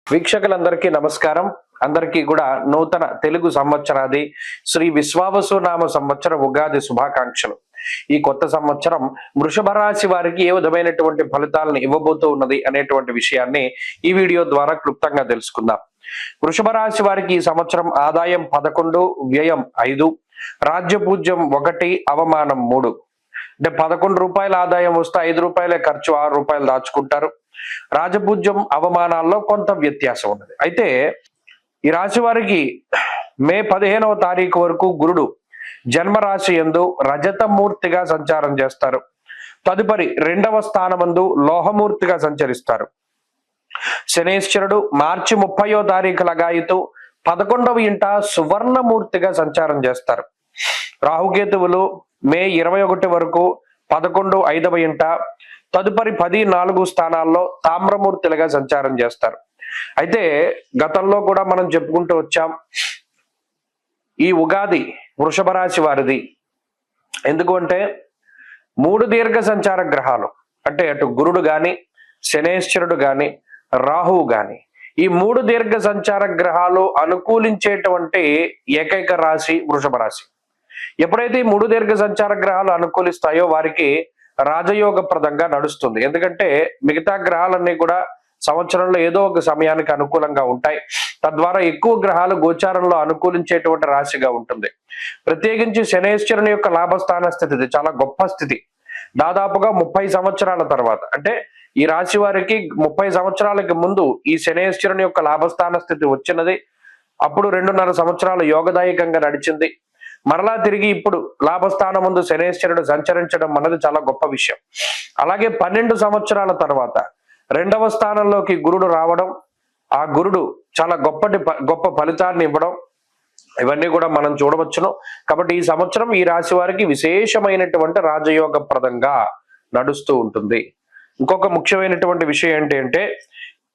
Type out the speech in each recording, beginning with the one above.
వీక్షకులందరికీ నమస్కారం. అందరికీ కూడా నూతన తెలుగు సంవత్సరాది శ్రీ విశ్వావసు నామ సంవత్సర ఉగాది శుభాకాంక్షలు. ఈ కొత్త సంవత్సరం వృషభ రాశి వారికి ఏ విధమైనటువంటి ఫలితాలను ఇవ్వబోతూ ఉన్నది అనేటువంటి విషయాన్ని ఈ వీడియో ద్వారా క్లుప్తంగా తెలుసుకుందాం. వృషభ రాశి వారికి ఈ సంవత్సరం ఆదాయం 11, వ్యయం 5, రాజ్యపూజ్యం 1, అవమానం 3. అంటే 11 రూపాయల ఆదాయం వస్తే 5 రూపాయలే ఖర్చు, 6 రూపాయలు దాచుకుంటారు. రాజపూజ్యం అవమానాల్లో కొంత వ్యత్యాసం ఉన్నది. అయితే ఈ రాశి వారికి మే 15వ తారీఖు వరకు గురుడు జన్మరాశి యందు రజతమూర్తిగా సంచారం చేస్తారు. తదుపరి 2వ స్థానమందు లోహమూర్తిగా సంచరిస్తారు. శనేశ్వరుడు మార్చి 30వ తారీఖు లగాయితూ 11వ ఇంట సువర్ణమూర్తిగా సంచారం చేస్తారు. రాహుకేతువులు మే 21 వరకు 11, 5వ ఇంట, తదుపరి 10, 4 స్థానాల్లో తామ్రమూర్తులుగా సంచారం చేస్తారు. అయితే గతంలో కూడా మనం చెప్పుకుంటూ వచ్చాం, ఈ ఉగాది వృషభ రాశి వారిది. ఎందుకు అంటే 3 దీర్ఘ సంచార గ్రహాలు, అంటే అటు గురుడు గాని, శనేశ్వరుడు గాని, రాహువు గాని, ఈ 3 దీర్ఘ సంచార గ్రహాలు అనుకూలించేటువంటి ఏకైక రాశి వృషభ రాశి. ఎప్పుడైతే ఈ 3 దీర్ఘ సంచార గ్రహాలు అనుకూలిస్తాయో వారికి రాజయోగప్రదంగా నడుస్తుంది. ఎందుకంటే మిగతా గ్రహాలన్నీ కూడా సంవత్సరంలో ఏదో ఒక సమయానికి అనుకూలంగా ఉంటాయి. తద్వారా ఎక్కువ గ్రహాలు గోచారంలో అనుకూలించేటువంటి రాశిగా ఉంటుంది. ప్రత్యేకించి శనేశ్వరుని యొక్క లాభస్థాన స్థితి చాలా గొప్ప స్థితి. దాదాపుగా 30 సంవత్సరాల తర్వాత, అంటే ఈ రాశి వారికి 30 సంవత్సరాలకి ముందు ఈ శనేశ్వరుని యొక్క లాభస్థాన స్థితి వచ్చినది. అప్పుడు 2.5 సంవత్సరాలు యోగదాయకంగా నడిచింది. మరలా తిరిగి ఇప్పుడు లాభస్థానం ముందు శనేశ్వరుడు సంచరించడం అన్నది చాలా గొప్ప విషయం. అలాగే 12 సంవత్సరాల తర్వాత 2వ స్థానంలోకి గురుడు రావడం, ఆ గురుడు చాలా గొప్ప ఫలితాన్ని ఇవ్వడం, ఇవన్నీ కూడా మనం చూడవచ్చును. కాబట్టి ఈ సంవత్సరం ఈ రాశి వారికి విశేషమైనటువంటి రాజయోగప్రదంగా నడుస్తూ ఉంటుంది. ఇంకొక ముఖ్యమైనటువంటి విషయం ఏంటి అంటే,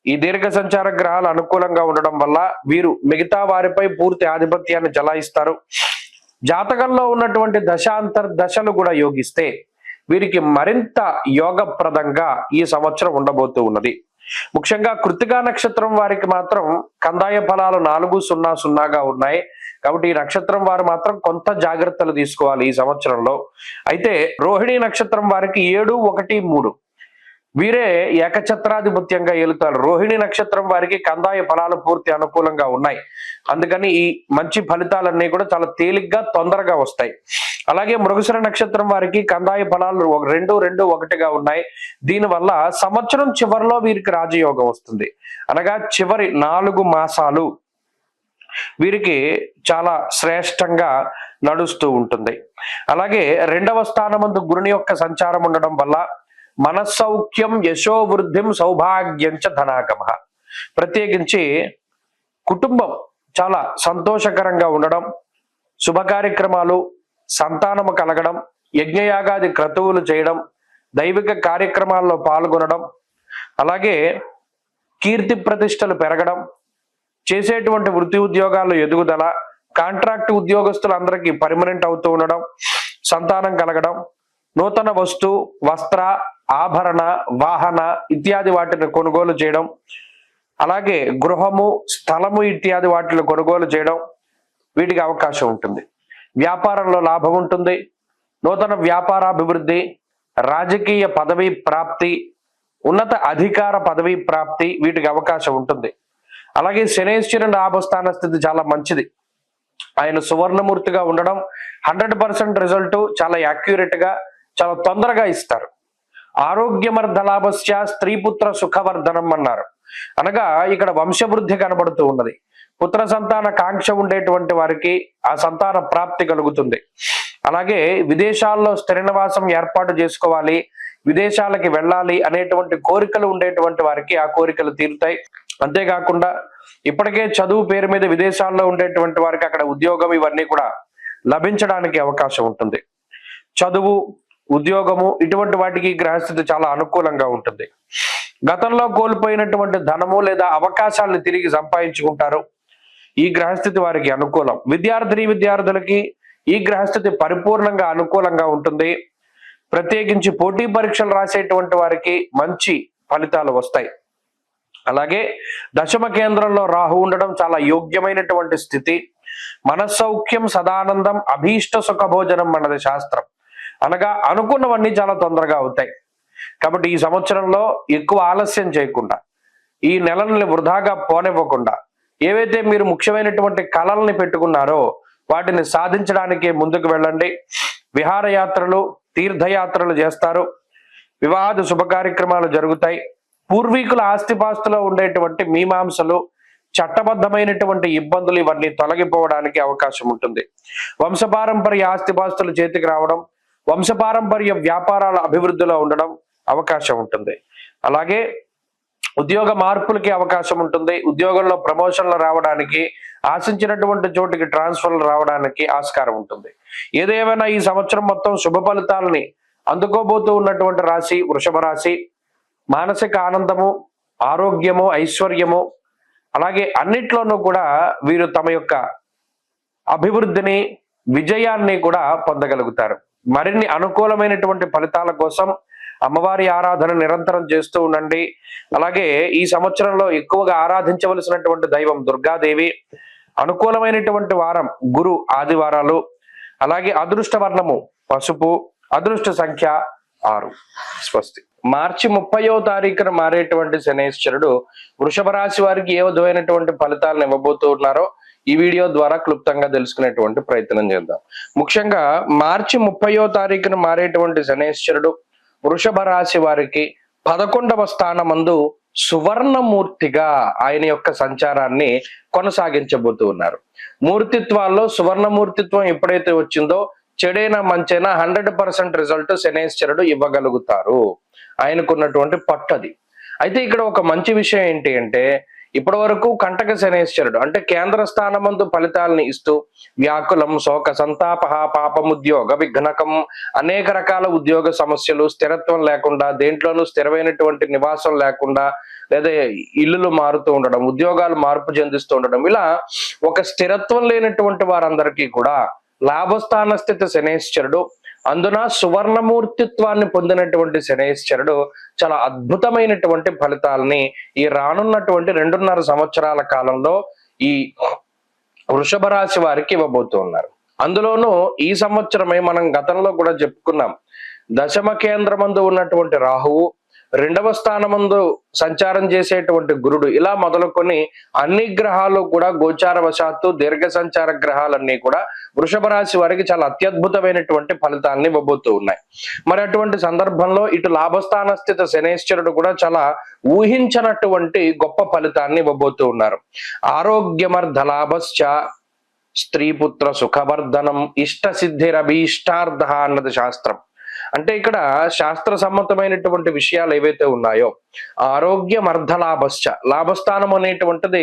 ఈ దీర్ఘ సంచార గ్రహాలు అనుకూలంగా ఉండడం వల్ల వీరు మిగతా వారిపై పూర్తి ఆధిపత్యాన్ని చెలాయిస్తారు. జాతకంలో ఉన్నటువంటి దశలు కూడా యోగిస్తే వీరికి మరింత యోగప్రదంగా ఈ సంవత్సరం ఉండబోతూ ఉన్నది. ముఖ్యంగా కృత్తికా నక్షత్రం వారికి మాత్రం కందాయ ఫలాలు 4-0-0గా ఉన్నాయి. కాబట్టి ఈ నక్షత్రం వారు మాత్రం కొంత జాగ్రత్తలు తీసుకోవాలి ఈ సంవత్సరంలో. అయితే రోహిణి నక్షత్రం వారికి 7, 1, 3 వీరే ఏకఛత్రాధిపత్యంగా ఏలుతారు. రోహిణి నక్షత్రం వారికి కందాయ ఫలాలు పూర్తి అనుకూలంగా ఉన్నాయి. అందుకని ఈ మంచి ఫలితాలన్నీ కూడా చాలా తేలిగ్గా తొందరగా వస్తాయి. అలాగే మృగశిర నక్షత్రం వారికి కందాయ ఫలాలు 2, 2, 1గా ఉన్నాయి. దీనివల్ల సంవత్సరం చివరిలో వీరికి రాజయోగం వస్తుంది. అనగా చివరి 4 మాసాలు వీరికి చాలా శ్రేష్టంగా నడుస్తూ ఉంటుంది. అలాగే 2వ స్థానమందు గురుని యొక్క సంచారం ఉండడం వల్ల మనస్సౌఖ్యం, యశోవృద్ధిం, సౌభాగ్యంచ ధనాగమ. ప్రత్యేకించి కుటుంబం చాలా సంతోషకరంగా ఉండడం, శుభ కార్యక్రమాలు, సంతానము కలగడం, యజ్ఞయాగాది క్రతువులు చేయడం, దైవిక కార్యక్రమాల్లో పాల్గొనడం, అలాగే కీర్తి ప్రతిష్టలు పెరగడం, చేసేటువంటి వృత్తి ఉద్యోగాల్లో ఎదుగుదల, కాంట్రాక్ట్ ఉద్యోగస్తులందరికీ పర్మనెంట్ అవుతూ ఉండడం, సంతానం కలగడం, నూతన వస్తు, వస్త్ర, ఆభరణ, వాహన ఇత్యాది వాటిని కొనుగోలు చేయడం, అలాగే గృహము, స్థలము ఇత్యాది వాటిని కొనుగోలు చేయడం, వీటికి అవకాశం ఉంటుంది. వ్యాపారంలో లాభం ఉంటుంది. నూతన వ్యాపారాభివృద్ధి, రాజకీయ పదవి ప్రాప్తి, ఉన్నత అధికార పదవి ప్రాప్తి, వీటికి అవకాశం ఉంటుంది. అలాగే శనేశ్వరుని లాభస్థాన స్థితి చాలా మంచిది. ఆయన సువర్ణమూర్తిగా ఉండడం 100% రిజల్ట్ చాలా యాక్యురేట్ గా చాలా తొందరగా ఇస్తారు. ఆరోగ్యమర్ధ లాభస్య స్త్రీపుత్ర సుఖవర్ధనం అన్నారు. అనగా ఇక్కడ వంశవృద్ధి కనబడుతూ ఉన్నది. పుత్ర సంతాన కాంక్ష ఉండేటువంటి వారికి ఆ సంతాన ప్రాప్తి కలుగుతుంది. అలాగే విదేశాల్లో స్థిర నివాసం ఏర్పాటు చేసుకోవాలి, విదేశాలకి వెళ్ళాలి అనేటువంటి కోరికలు ఉండేటువంటి వారికి ఆ కోరికలు తీరుతాయి. అంతేకాకుండా ఇప్పటికే చదువు పేరు మీద విదేశాల్లో ఉండేటువంటి వారికి అక్కడ ఉద్యోగం ఇవన్నీ కూడా లభించడానికి అవకాశం ఉంటుంది. చదువు, ఉద్యోగము ఇటువంటి వాటికి గ్రహస్థితి చాలా అనుకూలంగా ఉంటుంది. గతంలో కోల్పోయినటువంటి ధనము లేదా అవకాశాలను తిరిగి సంపాదించుకుంటారు. ఈ గ్రహస్థితి వారికి అనుకూలం. విద్యార్థులకి ఈ గ్రహస్థితి పరిపూర్ణంగా అనుకూలంగా ఉంటుంది. ప్రత్యేకించి పోటీ పరీక్షలు రాసేటువంటి వారికి మంచి ఫలితాలు వస్తాయి. అలాగే దశమ కేంద్రంలో రాహు ఉండడం చాలా యోగ్యమైనటువంటి స్థితి. మనస్సౌఖ్యం, సదానందం, అభీష్ట సుఖ భోజనం అన్నది శాస్త్రం. అనగా అనుకున్నవన్నీ చాలా తొందరగా అవుతాయి. కాబట్టి ఈ సంవత్సరంలో ఎక్కువ ఆలస్యం చేయకుండా, ఈ నెలని వృధాగా పోనివ్వకుండా, ఏవైతే మీరు ముఖ్యమైనటువంటి కళల్ని పెట్టుకున్నారో వాటిని సాధించడానికి ముందుకు వెళ్ళండి. విహారయాత్రలు, తీర్థయాత్రలు చేస్తారు. వివాహాది శుభ కార్యక్రమాలు జరుగుతాయి. పూర్వీకుల ఆస్తిపాస్తులో ఉండేటువంటి మీమాంసలు, చట్టబద్ధమైనటువంటి ఇబ్బందులు ఇవన్నీ తొలగిపోవడానికి అవకాశం ఉంటుంది. వంశపారంపర్య ఆస్తిపాస్తులు చేతికి రావడం, వంశపారంపర్య వ్యాపారాల అభివృద్ధిలో ఉండడం అవకాశం ఉంటుంది. అలాగే ఉద్యోగ మార్పులకి అవకాశం ఉంటుంది. ఉద్యోగంలో ప్రమోషన్లు రావడానికి, ఆశించినటువంటి చోటికి ట్రాన్స్ఫర్లు రావడానికి ఆస్కారం ఉంటుంది. ఏదేమైనా ఈ సంవత్సరం మొత్తం శుభ ఫలితాలని అందుకోబోతూ ఉన్నటువంటి రాశి వృషభ రాశి. మానసిక ఆనందము, ఆరోగ్యము, ఐశ్వర్యము, అలాగే అన్నిట్లోనూ కూడా వీరు తమ యొక్క అభివృద్ధిని, విజయాన్ని కూడా పొందగలుగుతారు. మరిన్ని అనుకూలమైనటువంటి ఫలితాల కోసం అమ్మవారి ఆరాధన నిరంతరం చేస్తూ ఉండండి. అలాగే ఈ సంవత్సరంలో ఎక్కువగా ఆరాధించవలసినటువంటి దైవం దుర్గాదేవి. అనుకూలమైనటువంటి వారం గురు ఆదివారాలు. అలాగే అదృష్ట వర్ణము పసుపు, అదృష్ట సంఖ్య 6. స్వస్తి. మార్చి 30వ తారీఖున మారేటువంటి శనైశ్వరుడు వృషభ రాశి వారికి ఏ విధమైనటువంటి ఫలితాలను ఇవ్వబోతూ ఉన్నారో ఈ వీడియో ద్వారా క్లుప్తంగా తెలుసుకునేటువంటి ప్రయత్నం చేద్దాం. ముఖ్యంగా మార్చి 30వ తారీఖున మారేటువంటి శనైశ్వరుడు వృషభ రాశి వారికి 11వ స్థానమందు సువర్ణమూర్తిగా ఆయన యొక్క సంచారాన్ని కొనసాగించబోతూ ఉన్నారు. మూర్తిత్వాల్లో సువర్ణమూర్తిత్వం ఎప్పుడైతే వచ్చిందో చెడైనా మంచైనా 100% రిజల్ట్ శనైశ్వరుడు ఇవ్వగలుగుతారు. ఆయనకున్నటువంటి పట్టది. అయితే ఇక్కడ ఒక మంచి విషయం ఏంటి అంటే, ఇప్పటి వరకు కంటక శనైశ్వరుడు అంటే కేంద్ర స్థానమందు ఫలితాలను ఇస్తూ వ్యాకులం, శోక, సంతాప, పాపముద్యోగ విఘ్నకం, అనేక రకాల ఉద్యోగ సమస్యలు, స్థిరత్వం లేకుండా, దేంట్లోనూ స్థిరమైనటువంటి నివాసం లేకుండా, లేదా ఇల్లులు మారుతూ ఉండడం, ఉద్యోగాలు మార్పు చెందిస్తూ ఉండడం, ఇలా ఒక స్థిరత్వం లేనటువంటి వారందరికీ కూడా లాభస్థాన స్థిత శనైశ్వరుడు, అందున సువర్ణమూర్తిత్వాన్ని పొందినటువంటి శనైశ్వరుడు చాలా అద్భుతమైనటువంటి ఫలితాలని ఈ రానున్నటువంటి 2.5 సంవత్సరాల కాలంలో ఈ వృషభ రాశి వారికి ఇవ్వబోతూ ఉన్నారు. అందులోనూ ఈ సంవత్సరమే మనం గతంలో కూడా చెప్పుకున్నాం, దశమ కేంద్రమందు ఉన్నటువంటి రాహువు, 2వ స్థానమందు సంచారం చేసేటువంటి గురుడు, ఇలా మొదలుకొని అన్ని గ్రహాలు కూడా గోచార వశాత్తు దీర్ఘ సంచార గ్రహాలన్నీ కూడా వృషభ రాశి వారికి చాలా అత్యద్భుతమైనటువంటి ఫలితాలని ఇవ్వబోతూ ఉన్నాయి. మరి అటువంటి సందర్భంలో ఇటు లాభస్థాన స్థిత శనైశ్వరుడు కూడా చాలా ఊహించనటువంటి గొప్ప ఫలితాన్ని ఇవ్వబోతూ ఉన్నారు. ఆరోగ్యమర్ధ లాభశ్చ, స్త్రీపుత్ర సుఖవర్ధనం, ఇష్ట సిద్ధిరభీష్టార్థ అన్నది శాస్త్రం. అంటే ఇక్కడ శాస్త్ర సమ్మతమైనటువంటి విషయాలు ఏవైతే ఉన్నాయో, ఆరోగ్యం అర్ధలాభశ్చ, లాభస్థానం అనేటువంటిది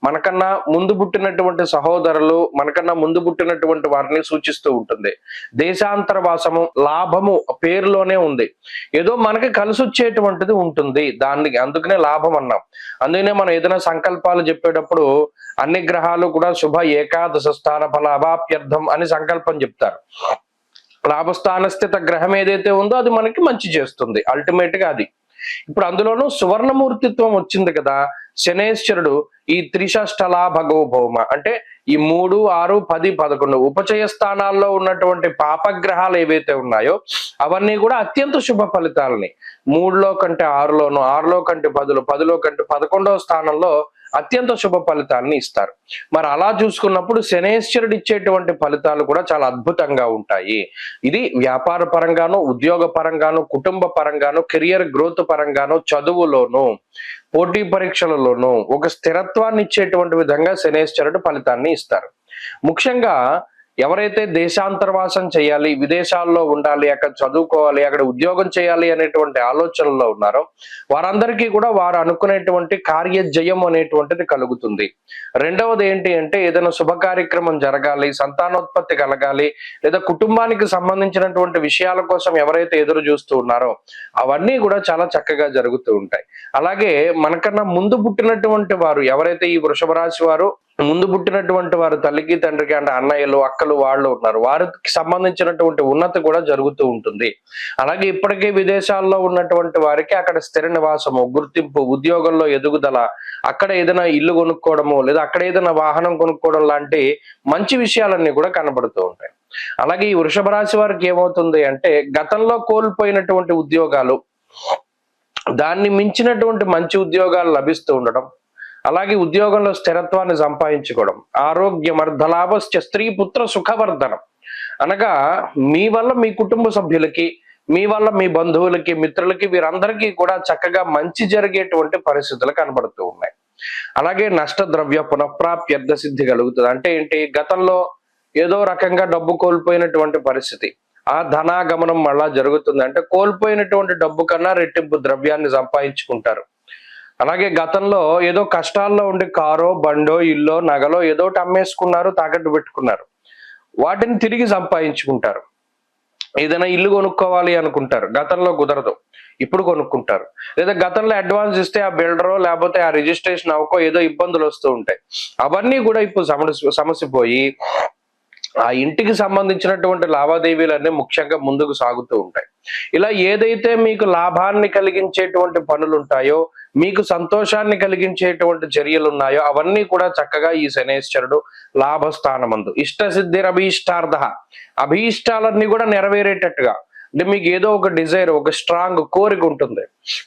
మనకన్నా ముందు పుట్టినటువంటి సహోదరులు, మనకన్నా ముందు పుట్టినటువంటి వారిని సూచిస్తూ ఉంటుంది. దేశాంతరవాసము, లాభము పేరులోనే ఉంది. ఏదో మనకి కలిసి వచ్చేటువంటిది ఉంటుంది, దాన్ని అందుకనే లాభం అన్నాం. అందుకనే మనం ఏదైనా సంకల్పాలు చెప్పేటప్పుడు అన్ని గ్రహాలు కూడా శుభ ఏకాదశ స్థాన ఫలాభాప్యర్థం అని సంకల్పం చెప్తారు. లాభస్థాన స్థిత గ్రహం ఏదైతే ఉందో అది మనకి మంచి చేస్తుంది అల్టిమేట్ గా. అది ఇప్పుడు అందులోనూ సువర్ణమూర్తిత్వం వచ్చింది కదా శనైశ్వరుడు. ఈ త్రిషష్టలా భగవభౌమ అంటే ఈ 3, 6, 10, 11 ఉపచయ స్థానాల్లో ఉన్నటువంటి పాపగ్రహాలు ఏవైతే ఉన్నాయో అవన్నీ కూడా అత్యంత శుభ ఫలితాలని 3లో కంటే 6లోను, 6లో కంటే 10లో, 10లో కంటే 11వ స్థానంలో అత్యంత శుభ ఫలితాన్ని ఇస్తారు. మరి అలా చూసుకున్నప్పుడు శనైశ్వరుడు ఇచ్చేటువంటి ఫలితాలు కూడా చాలా అద్భుతంగా ఉంటాయి. ఇది వ్యాపార పరంగాను, ఉద్యోగ పరంగాను, కుటుంబ పరంగాను, కెరియర్ గ్రోత్ పరంగాను, చదువులోను, పోటీ పరీక్షలలోనూ ఒక స్థిరత్వాన్ని ఇచ్చేటువంటి విధంగా శనైశ్వరుడు ఫలితాన్ని ఇస్తారు. ముఖ్యంగా ఎవరైతే దేశాంతర్వాసం చేయాలి, విదేశాల్లో ఉండాలి, అక్కడ చదువుకోవాలి, అక్కడ ఉద్యోగం చేయాలి అనేటువంటి ఆలోచనలో ఉన్నారో వారందరికీ కూడా వారు అనుకునేటువంటి కార్యజయం అనేటువంటిది కలుగుతుంది. రెండవది ఏంటి అంటే ఏదైనా శుభ కార్యక్రమం జరగాలి, సంతానోత్పత్తి కలగాలి, లేదా కుటుంబానికి సంబంధించినటువంటి విషయాల కోసం ఎవరైతే ఎదురు చూస్తూ ఉన్నారో అవన్నీ కూడా చాలా చక్కగా జరుగుతూ ఉంటాయి. అలాగే మనకన్నా ముందు పుట్టినటువంటి వారు ఎవరైతే ఈ వృషభ రాశి వారు ముందు పుట్టినటువంటి వారి తల్లికి తండ్రికి అంటే అన్నయ్యలు అక్కలు వాళ్ళు ఉన్నారు, వారికి సంబంధించినటువంటి ఉన్నతి కూడా జరుగుతూ ఉంటుంది. అలాగే ఇప్పటికే విదేశాల్లో ఉన్నటువంటి వారికి అక్కడ స్థిర నివాసము, గుర్తింపు, ఉద్యోగంలో ఎదుగుదల, అక్కడ ఏదైనా ఇల్లు కొనుక్కోవడము లేదా అక్కడ ఏదైనా వాహనం కొనుక్కోవడం లాంటి మంచి విషయాలన్నీ కూడా కనబడుతూ ఉంటాయి. అలాగే ఈ వృషభ రాశి వారికి ఏమవుతుంది అంటే గతంలో కోల్పోయినటువంటి ఉద్యోగాలు, దాన్ని మించినటువంటి మంచి ఉద్యోగాలు లభిస్తూ ఉండడం, అలాగే ఉద్యోగంలో స్థిరత్వాన్ని సంపాదించుకోవడం, ఆరోగ్యం అర్ధలాభస్య స్త్రీ పుత్ర సుఖవర్ధనం, అనగా మీ వల్ల మీ కుటుంబ సభ్యులకి, మీ వల్ల మీ బంధువులకి, మిత్రులకి, వీరందరికీ కూడా చక్కగా మంచి జరిగేటువంటి పరిస్థితులు కనబడుతూ ఉన్నాయి. అలాగే నష్ట ద్రవ్య పునఃప్రాప్త్యర్థ సిద్ధి కలుగుతుంది. అంటే ఏంటి, గతంలో ఏదో రకంగా డబ్బు కోల్పోయినటువంటి పరిస్థితి, ఆ ధనాగమనం మళ్ళా జరుగుతుంది. అంటే కోల్పోయినటువంటి డబ్బు కన్నా రెట్టింపు ద్రవ్యాన్ని సంపాదించుకుంటారు. అలాగే గతంలో ఏదో కష్టాల్లో ఉండి కారో బండో ఇల్లో నగలో ఏదో అమ్మేసుకున్నారు, తాకట్టు పెట్టుకున్నారు, వాటిని తిరిగి సంపాదించుకుంటారు. ఏదైనా ఇల్లు కొనుక్కోవాలి అనుకుంటారు, గతంలో కుదరదు, ఇప్పుడు కొనుక్కుంటారు. లేదా గతంలో అడ్వాన్స్ ఇస్తే ఆ బిల్డరో లేకపోతే ఆ రిజిస్ట్రేషన్ అవ్వకో ఏదో ఇబ్బందులు వస్తూ ఉంటాయి, అవన్నీ కూడా ఇప్పుడు సమసిపోయి ఆ ఇంటికి సంబంధించినటువంటి లావాదేవీలన్నీ ముఖ్యంగా ముందుకు సాగుతూ ఉంటాయి. ఇలా ఏదైతే మీకు లాభాన్ని కలిగించేటువంటి పనులు ఉంటాయో, మీకు సంతోషాన్ని కలిగించేటువంటి చర్యలు ఉన్నాయో, అవన్నీ కూడా చక్కగా ఈ శనేశ్వరుడు లాభస్థానమందు ఇష్ట సిద్ధిరభీష్టార్థ, అభీష్టాలన్నీ కూడా నెరవేరేటట్టుగా, అంటే మీకు ఏదో ఒక డిజైర్, ఒక స్ట్రాంగ్ కోరిక ఉంటుంది,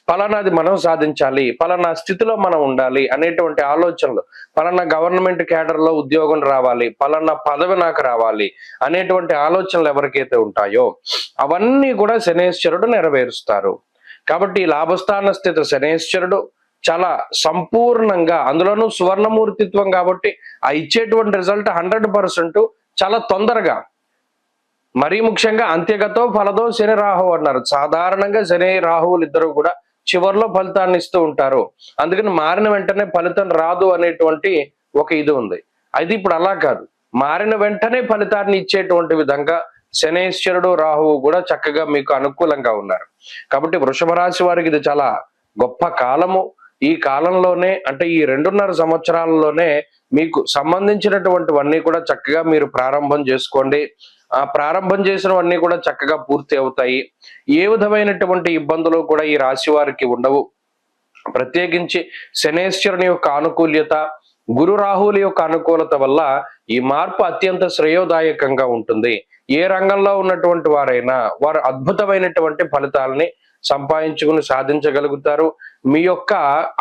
పలానాది మనం సాధించాలి, పలానా స్థితిలో మనం ఉండాలి అనేటువంటి ఆలోచనలు, పలానా గవర్నమెంట్ క్యాడర్ లో ఉద్యోగం రావాలి, పలానా పదవి నాకు రావాలి అనేటువంటి ఆలోచనలు ఎవరికైతే ఉంటాయో అవన్నీ కూడా శనేశ్వరుడు నెరవేరుస్తారు. కాబట్టి లాభస్థాన స్థితి శనేశ్వరుడు చాలా సంపూర్ణంగా, అందులోనూ సువర్ణమూర్తిత్వం కాబట్టి ఆ ఇచ్చేటువంటి రిజల్ట్ 100% చాలా తొందరగా, మరీ ముఖ్యంగా అంత్యగతో ఫలదో శని రాహు అన్నారు. సాధారణంగా శని రాహువులు ఇద్దరు కూడా చివరిలో ఫలితాన్ని ఇస్తూ ఉంటారు. అందుకని మారిన వెంటనే ఫలితం రాదు అనేటువంటి ఒక ఇది ఉంది. అయితే ఇప్పుడు అలా కాదు, మారిన వెంటనే ఫలితాన్ని ఇచ్చేటువంటి విధంగా శనేశ్వరుడు రాహువు కూడా చక్కగా మీకు అనుకూలంగా ఉన్నారు. కాబట్టి వృషభ రాశి వారికి ఇది చాలా గొప్ప కాలము. ఈ కాలంలోనే, అంటే ఈ 2.5 సంవత్సరాలలోనే మీకు సంబంధించినటువంటివన్నీ కూడా చక్కగా మీరు ప్రారంభం చేసుకోండి. ఆ ప్రారంభం చేసినవన్నీ కూడా చక్కగా పూర్తి అవుతాయి. ఏ విధమైనటువంటి ఇబ్బందులు కూడా ఈ రాశి వారికి ఉండవు. ప్రత్యేకించి శనేశ్వరుని యొక్క ఆనుకూల్యత, గురు రాహువుల యొక్క అనుకూలత వల్ల ఈ మార్పు అత్యంత శ్రేయోదాయకంగా ఉంటుంది. ఏ రంగంలో ఉన్నటువంటి వారైనా వారు అద్భుతమైనటువంటి ఫలితాలని సంపాదించుకుని సాధించగలుగుతారు. మీ యొక్క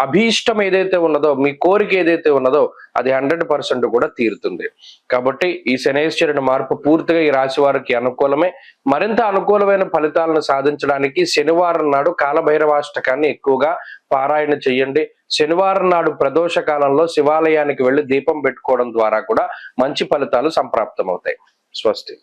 అభీష్టం ఏదైతే ఉన్నదో, మీ కోరిక ఏదైతే ఉన్నదో అది 100% కూడా తీరుతుంది. కాబట్టి ఈ శనేశ్వరుని మార్పు పూర్తిగా ఈ రాశి వారికి అనుకూలమే. మరింత అనుకూలమైన ఫలితాలను సాధించడానికి శనివారం నాడు కాలభైరవాష్టకాన్ని ఎక్కువగా పారాయణ చెయ్యండి. శనివారం నాడు ప్రదోష కాలంలో శివాలయానికి వెళ్లి దీపం పెట్టుకోవడం ద్వారా కూడా మంచి ఫలితాలు సంప్రాప్తమవుతాయి. స్వస్తి.